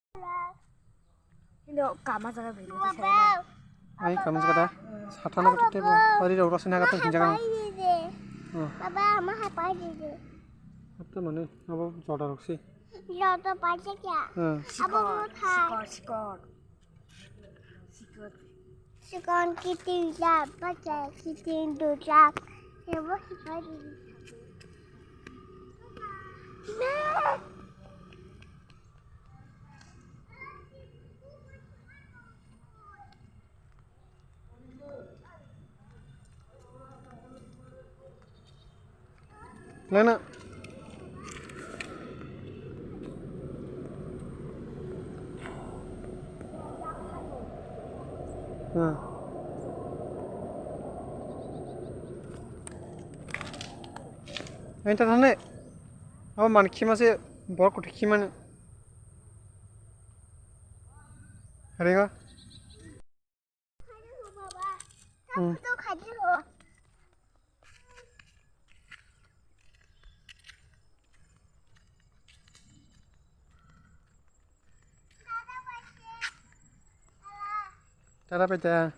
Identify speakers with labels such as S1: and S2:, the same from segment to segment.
S1: Ini kamar jaga beli saya.
S2: Ay, kamu sekarang satana betul tebo. Hari dah urusan agak tuh jangan.
S3: Baba, ama apa aja?
S2: Betul mana? Apa jodoh roksi?
S3: Jodoh pajak ya? Apa mau thai? Sikon kita dapat kita duduk. Ya bos sekali.
S2: Lena. Ini tak sana. Apa manusia masih bawa kuda kiman? Hari ini?
S3: Kamu tuh kaji loh.
S2: Cara pecah.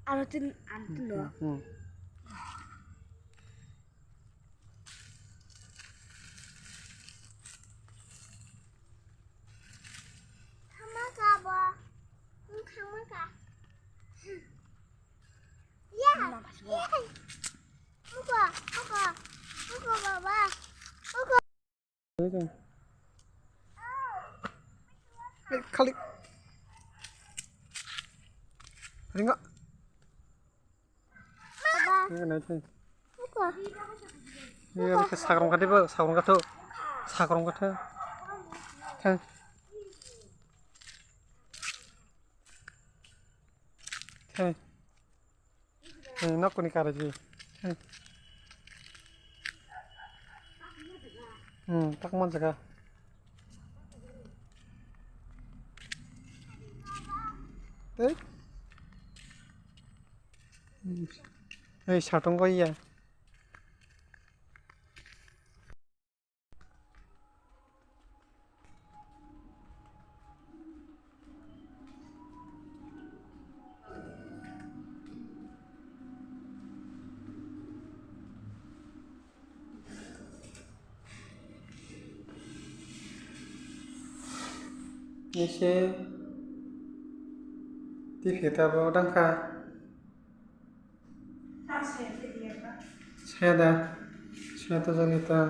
S1: Alutin antun loh.
S2: Kali. Hari enggak? Ini kan aja. Ini kan sakrong kata apa? Sakrong kata. Sakrong kata. Kan. Kan. Nak kuni karaji. Tak mau jaga. Eh, sartung kau iya. Ini di kita bawa dangka. Saya dah, saya tu jangan kita.